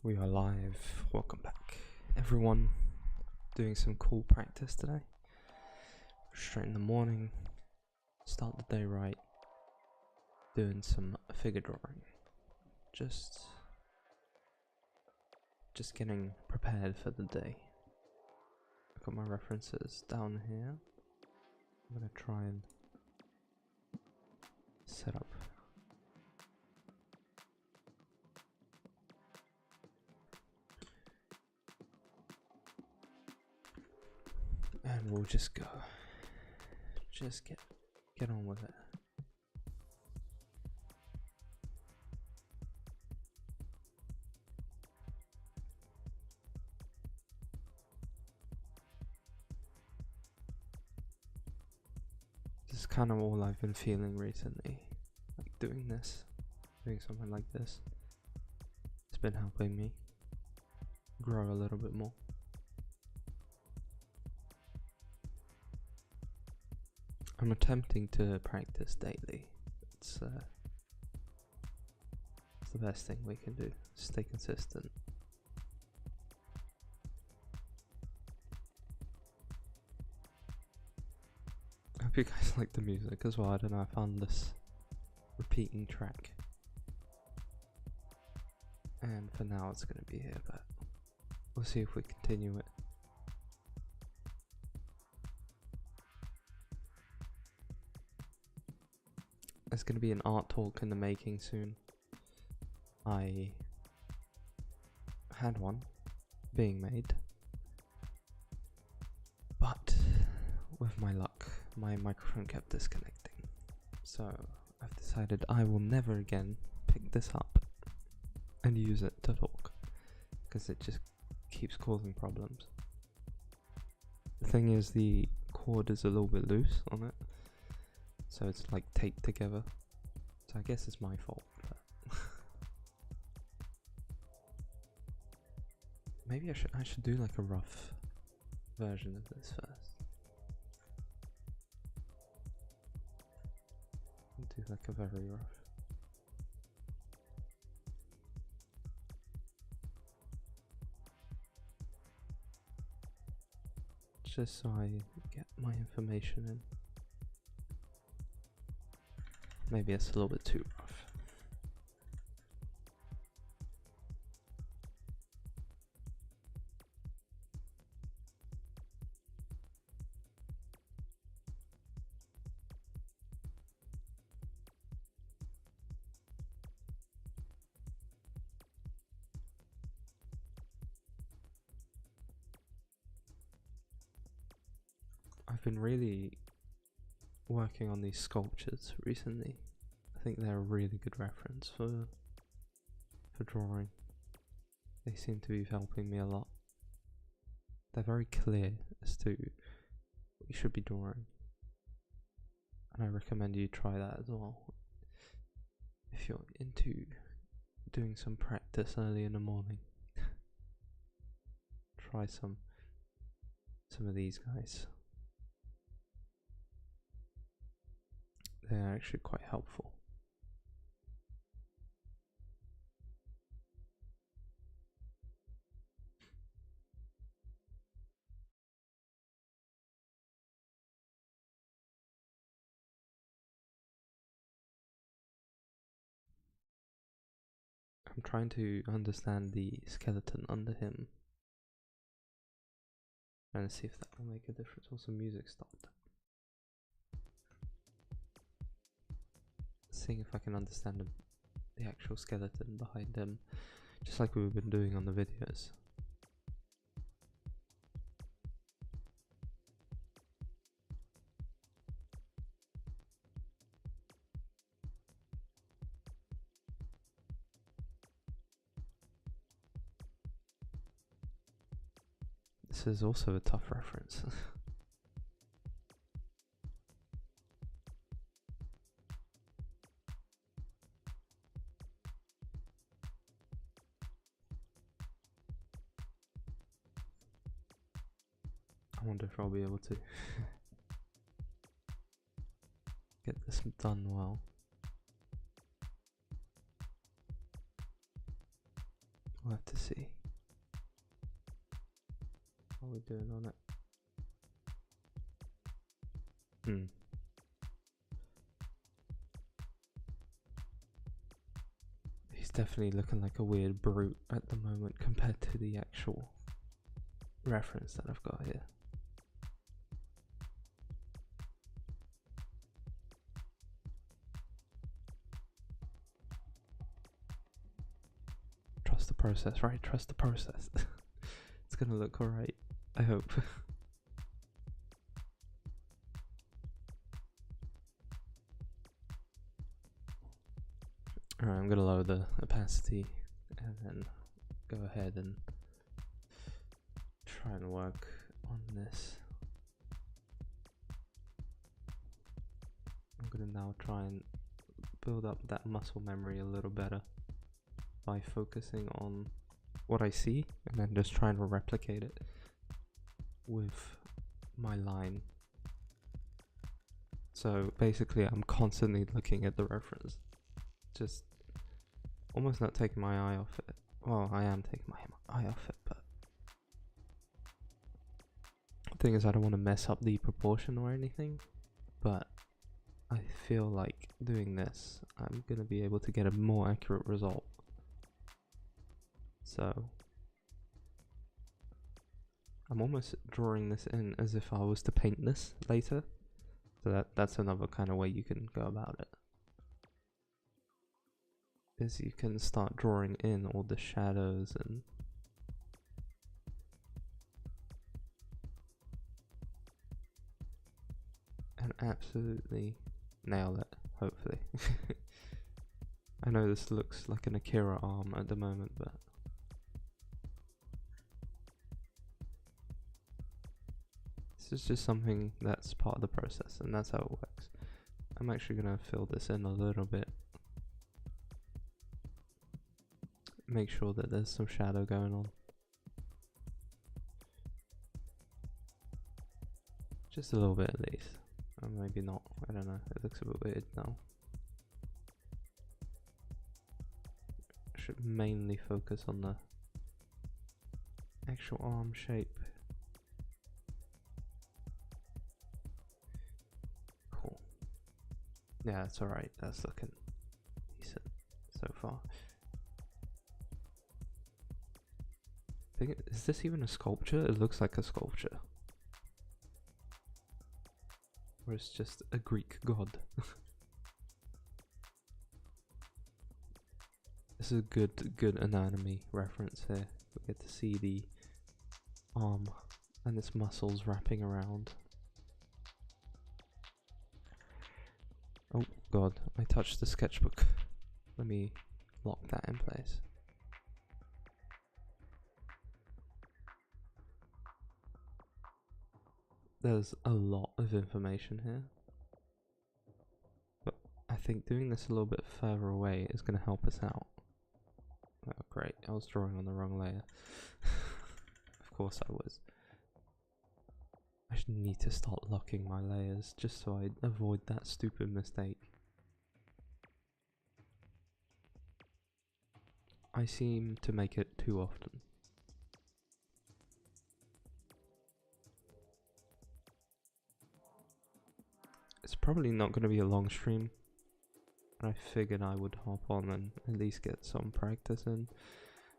We are live. Welcome back, everyone. Doing some cool practice today. Straight in the morning. Start the day right. Doing some figure drawing. Just getting prepared for the day. I've got my references down here. I'm gonna try and set up. And we'll just go. Just get on with it. This is kind of all I've been feeling recently. Like doing something like this. It's been helping me grow a little bit more. I'm attempting to practice daily. It's the best thing we can do. Stay consistent. I hope you guys like the music as well. I don't know, I found this repeating track. And for now it's going to be here, but we'll see if we continue it. There's going to be an art talk in the making soon. I had one being made, but with my luck, my microphone kept disconnecting. So I've decided I will never again pick this up and use it to talk, because it just keeps causing problems. The thing is, the cord is a little bit loose on it, so it's like taped together. So I guess it's my fault. But maybe I should do like a rough version of this first. Do like a very rough. Just so I get my information in. Maybe it's a little bit too rough. I've been really working on these sculptures recently. I think they're a really good reference for drawing. They seem to be helping me a lot. They're very clear as to what you should be drawing, and I recommend you try that as well if you're into doing some practice early in the morning. Try some of these guys. They're actually quite helpful. I'm trying to understand the skeleton under him and see if that will make a difference. Also, music stopped. Seeing if I can understand the actual skeleton behind him, just like we've been doing on the videos. This is also a tough reference. I wonder if I'll be able to get this done well. We'll have to see. How are we doing on it? He's definitely looking like a weird brute at the moment compared to the actual reference that I've got here. Trust the process, right? Trust the process. It's gonna look alright, I hope. Alright, I'm gonna lower the opacity and then go ahead and try and work on this. I'm gonna now try and build up that muscle memory a little better by focusing on what I see and then just trying to replicate it with my line. So basically I'm constantly looking at the reference, just almost not taking my eye off it. Well, I am taking my eye off it, but the thing is I don't want to mess up the proportion or anything, but I feel like doing this I'm gonna be able to get a more accurate result. So I'm almost drawing this in as if I was to paint this later. So that's another kind of way you can go about it. Is you can start drawing in all the shadows and absolutely nail it, hopefully. I know this looks like an Akira arm at the moment, but this is just something that's part of the process, and that's how it works. I'm actually gonna fill this in a little bit. Make sure that there's some shadow going on. Just a little bit at least. Or maybe not, I don't know, it looks a bit weird now. Should mainly focus on the actual arm shape. Cool. Yeah, that's alright, that's looking decent so far. Is this even a sculpture? It looks like a sculpture. Or it's just a Greek god. This is a good anatomy reference here. We get to see the arm and its muscles wrapping around. Oh god, I touched the sketchbook. Let me lock that in place. There's a lot of information here, but I think doing this a little bit further away is going to help us out. Oh great, I was drawing on the wrong layer. Of course I was. I should need to start locking my layers just so I avoid that stupid mistake. I seem to make it too often. It's probably not going to be a long stream. I figured I would hop on and at least get some practice in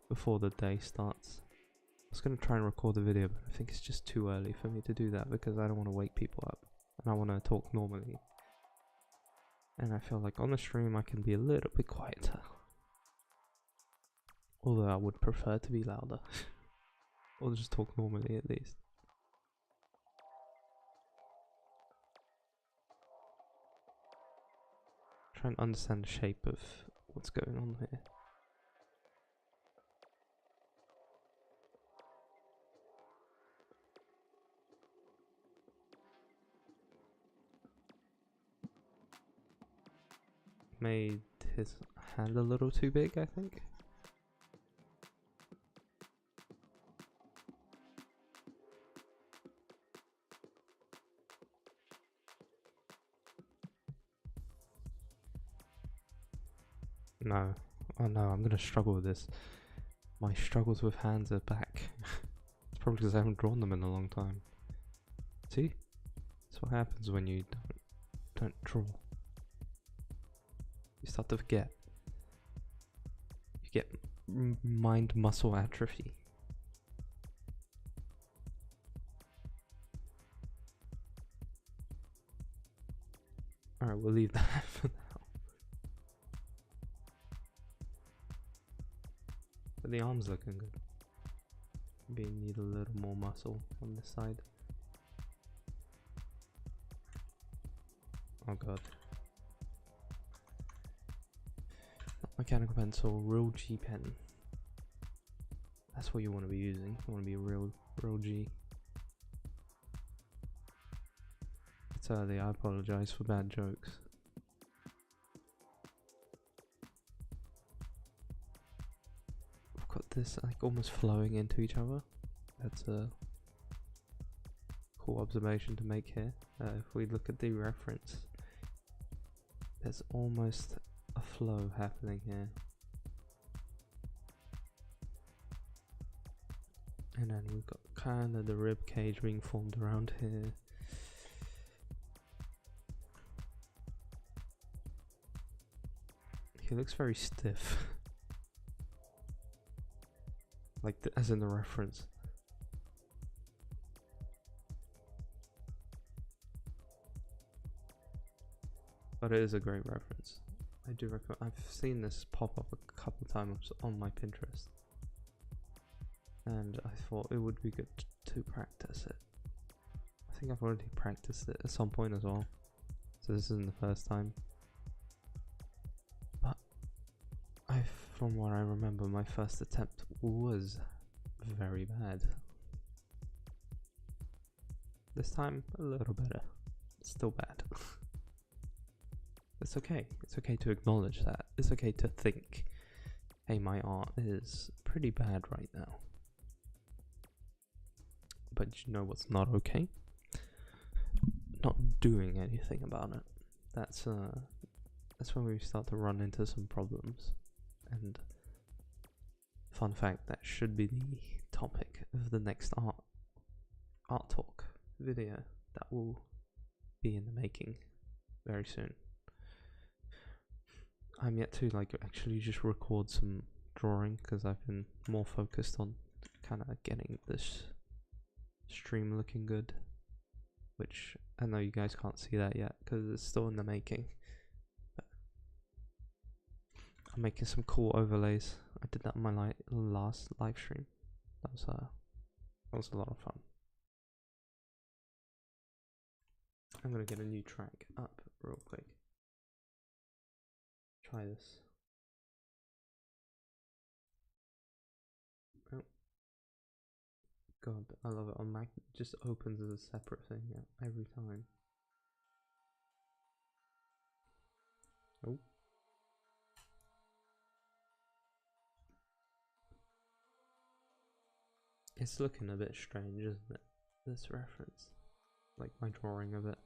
before the day starts. I was going to try and record the video, but I think it's just too early for me to do that because I don't want to wake people up and I want to talk normally. And I feel like on the stream I can be a little bit quieter. Although I would prefer to be louder. Or just talk normally at least. Try and understand the shape of what's going on here. Made his hand a little too big, I think. No. Oh no, I'm gonna struggle with this. My struggles with hands are back. It's probably because I haven't drawn them in a long time. See? That's what happens when you don't draw. You start to forget. You get mind muscle atrophy. Alright, we'll leave that for now. But the arm's looking good. Maybe you need a little more muscle on this side. Oh god. Not mechanical pencil, real G pen. That's what you want to be using. You want to be real G. It's early, I apologize for bad jokes. I've got this like almost flowing into each other. That's a cool observation to make here. If we look at the reference, there's almost a flow happening here. And then we've got kind of the rib cage being formed around here. He looks very stiff. Like as in the reference. But it is a great reference. I do recommend. I've seen this pop up a couple times on my Pinterest, and I thought it would be good to practice it. I think I've already practiced it at some point as well, so this isn't the first time. But from what I remember, my first attempt was very bad. This time, a little better. Still bad. It's okay. It's okay to acknowledge that. It's okay to think, hey, my art is pretty bad right now. But you know what's not okay? Not doing anything about it. That's when we start to run into some problems. And fun fact, that should be the topic of the next art talk video that will be in the making very soon. I'm yet to actually just record some drawing because I've been more focused on kind of getting this stream looking good, which I know you guys can't see that yet because it's still in the making. But I'm making some cool overlays. I did that on my last live stream. That was a lot of fun. I'm gonna get a new track up real quick. Try this. Oh. God, I love it. On Mac, it just opens as a separate thing every time. Oh. It's looking a bit strange, isn't it? This reference. Like my drawing of it.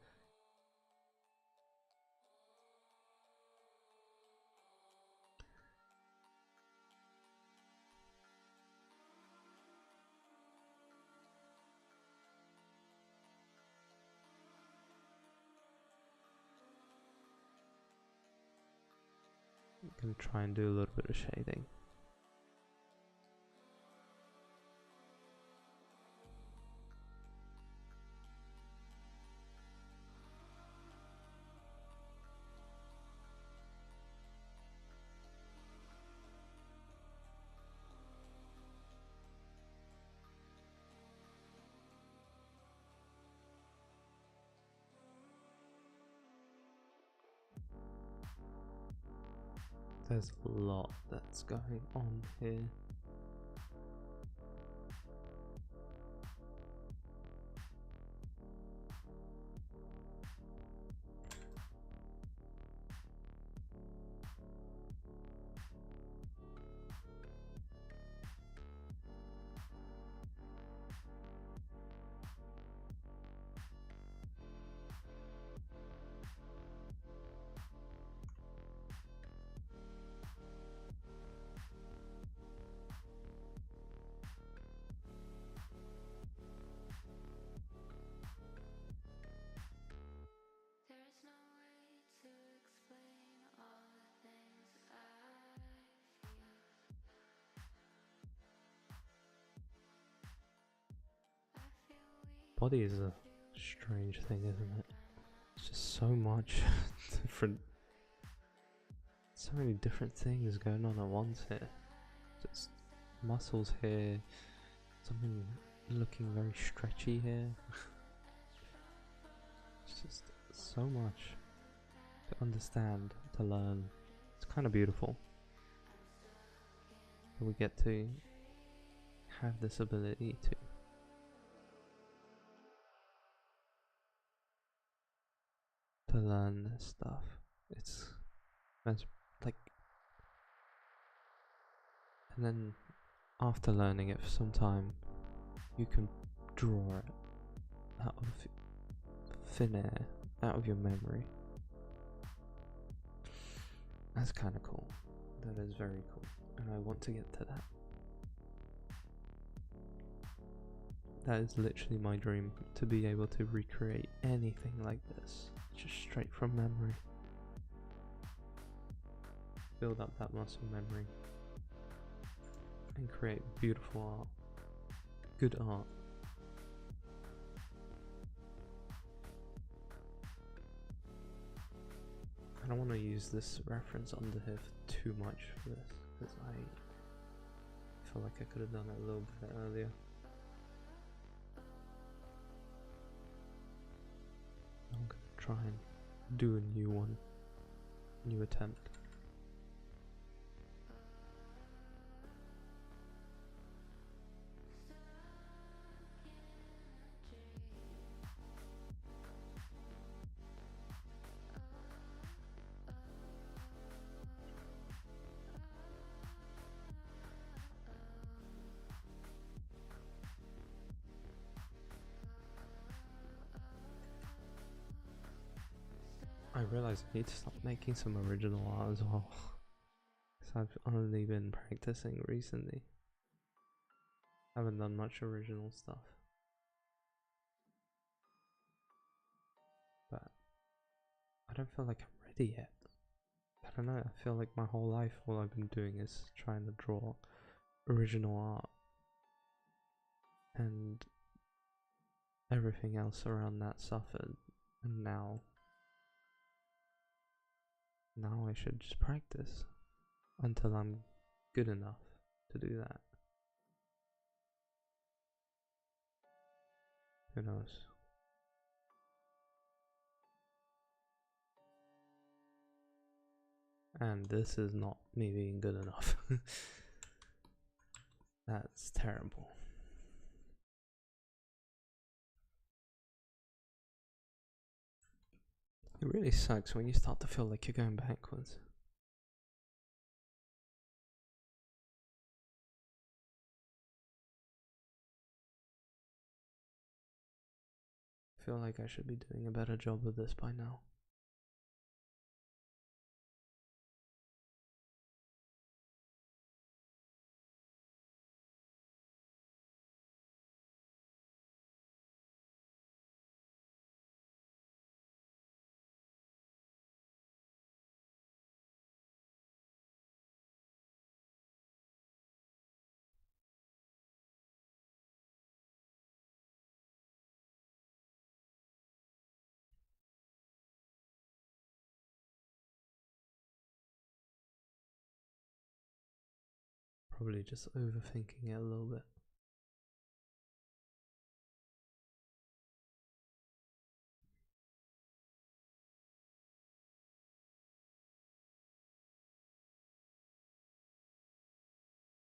I'm gonna try and do a little bit of shading. There's a lot that's going on here. body is a strange thing, isn't it? It's just so much different, so many different things going on at once here. Just muscles here, something looking very stretchy here. It's just so much to understand, to learn. It's kind of beautiful that we get to have this ability to learn this stuff. It's like, and then after learning it for some time, you can draw it out of thin air, out of your memory. That's kind of cool. That is very cool, and I want to get to that. That is literally my dream, to be able to recreate anything like this, just straight from memory. Build up that muscle memory and create beautiful art, good art. I don't want to use this reference under here too much for this, because I feel like I could have done it a little bit earlier. I'm gonna try and do a new attempt. I realise I need to start making some original art as well, because I've only been practicing recently. I haven't done much original stuff. But I don't feel like I'm ready yet. I don't know, I feel like my whole life all I've been doing is trying to draw original art. And everything else around that suffered, and now I should just practice until I'm good enough to do that. Who knows? And this is not me being good enough. That's terrible. It really sucks when you start to feel like you're going backwards. I feel like I should be doing a better job of this by now. Probably just overthinking it a little bit.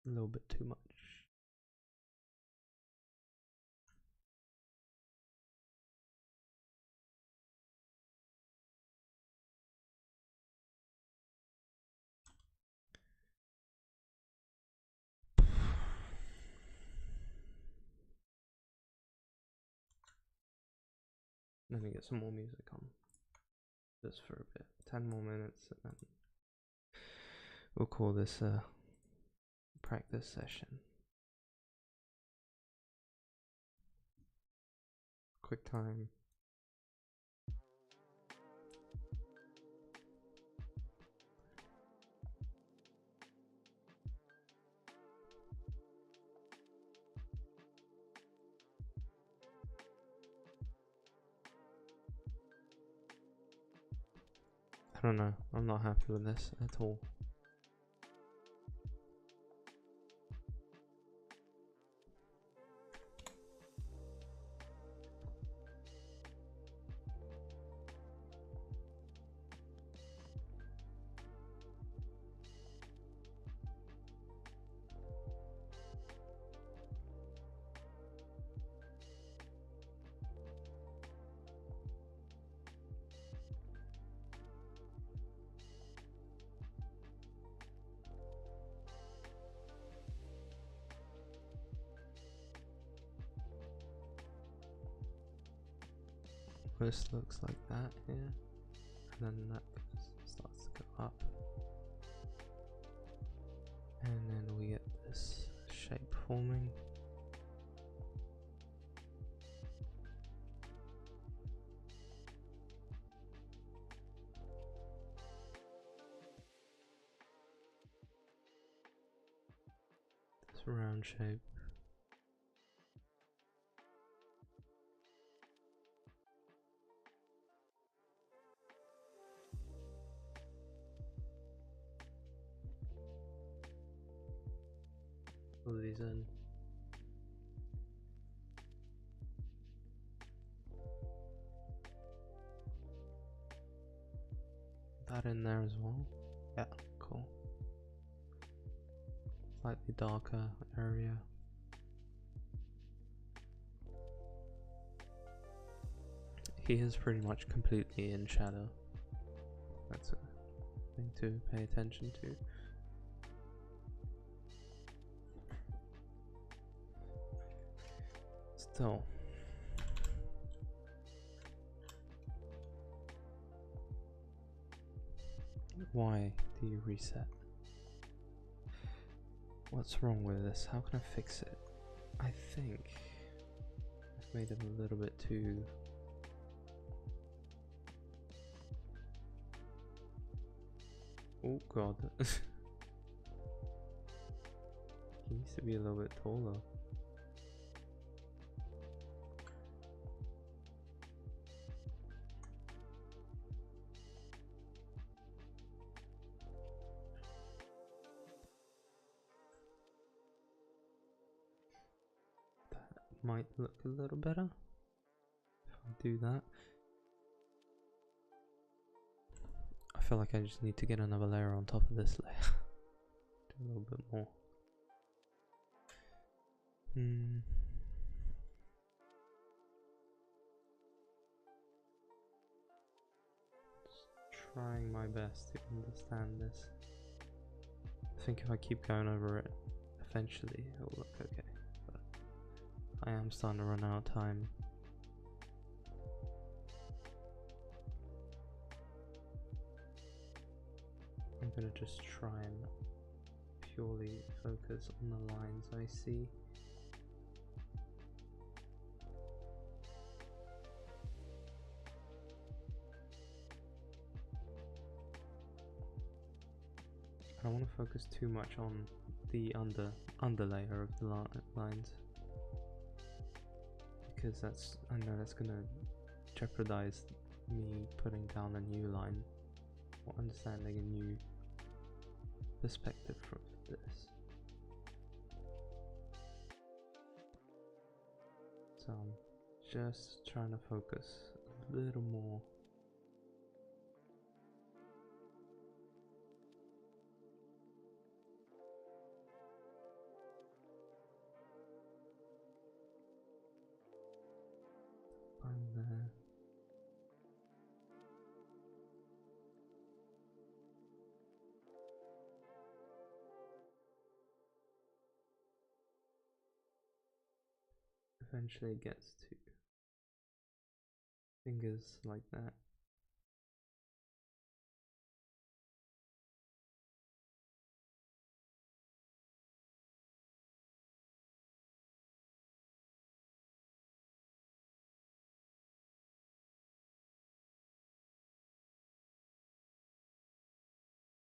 A little bit too much. Let me get some more music on, just for a bit. 10 more minutes, and then we'll call this a practice session. Quick time. don't know, I'm not happy with this at all. This looks like that here, and then that starts to go up, and then we get this shape forming. This round shape. All these in. That in there as well. Yeah, cool. Slightly darker area. He is pretty much completely in shadow. That's a thing to pay attention to. Still. Why do you reset? What's wrong with this? How can I fix it? I think I've made it a little bit too... Oh god. He needs to be a little bit taller. Might look a little better if I do that. I feel like I just need to get another layer on top of this layer. Do a little bit more. Just trying my best to understand this. I think if I keep going over it, eventually it will look okay. I am starting to run out of time. I'm gonna just try and purely focus on the lines I see. I don't want to focus too much on the underlayer of the lines, because I know that's gonna jeopardize me putting down a new line or understanding a new perspective from this. So I'm just trying to focus a little more. I'm there. Eventually it gets to fingers like that.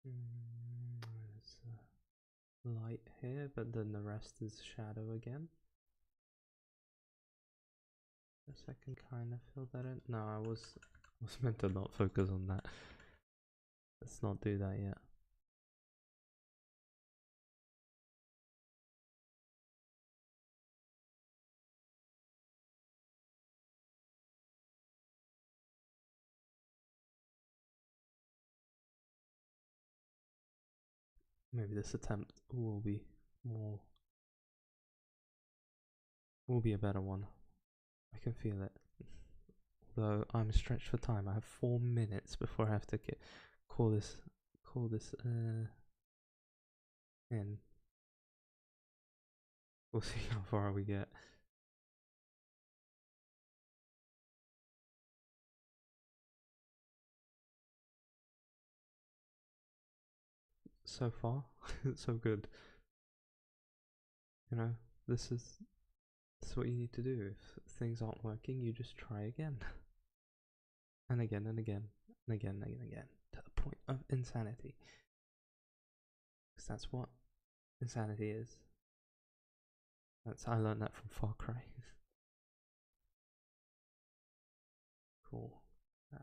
There's a light here, but then the rest is shadow again. A second kind of fill that in. No, I was meant to not focus on that. Let's not do that yet. Maybe this attempt will be a better one. I can feel it. Though I'm stretched for time. I have 4 minutes before I have to call this in. We'll see how far we get. So far, so good. You know, this is what you need to do. If things aren't working, you just try again. And again and again and again and again. To the point of insanity. Because that's what insanity is. I learned that from Far Cry. Cool. Right.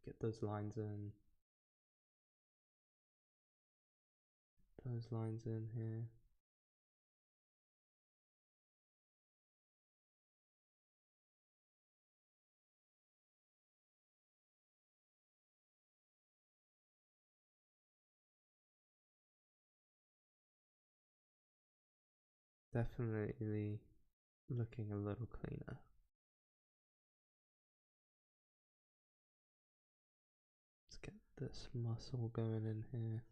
Get those lines in. Those lines in here. Definitely looking a little cleaner. Let's get this muscle going in here.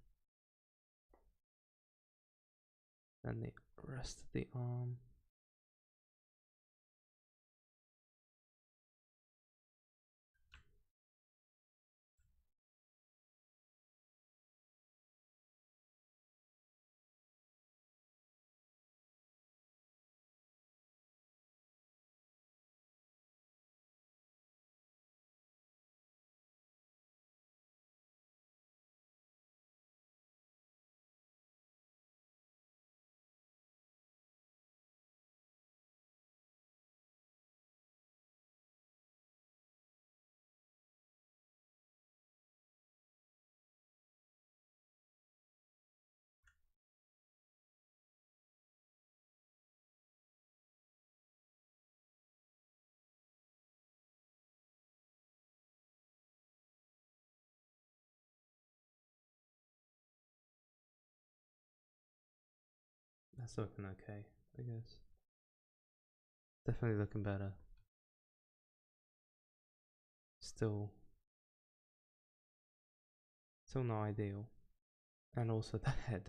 Then the rest of the arm. That's looking okay, I guess. Definitely looking better. Still not ideal. And also the head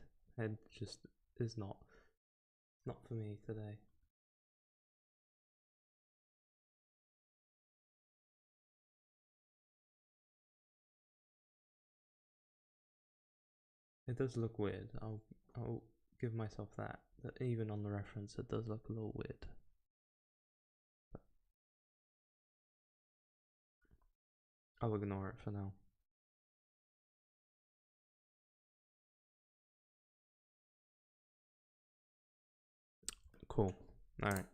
just is not for me today. It does look weird. I'll give myself that even on the reference it does look a little weird. But I'll ignore it for now. Cool. Alright.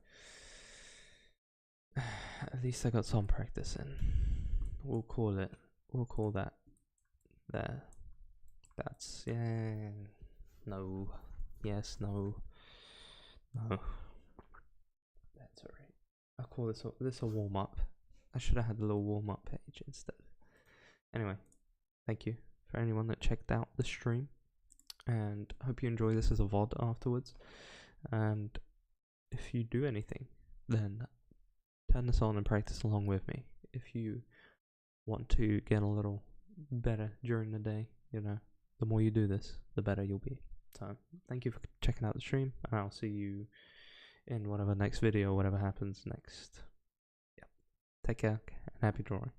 At least I got some practice in. We'll call that there. That's, yeah. No. Yes, no. No. That's alright. I'll call this a warm up. I should have had a little warm up page instead. Anyway, thank you for anyone that checked out the stream. And I hope you enjoy this as a VOD afterwards. And if you do anything, then turn this on and practice along with me. If you want to get a little better during the day, you know, the more you do this, the better you'll be. So thank you for checking out the stream, and I'll see you in whatever next video, whatever happens next. Yep. Take care and happy drawing.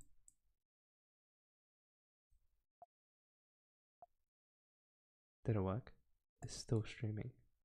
Did it work? It's still streaming.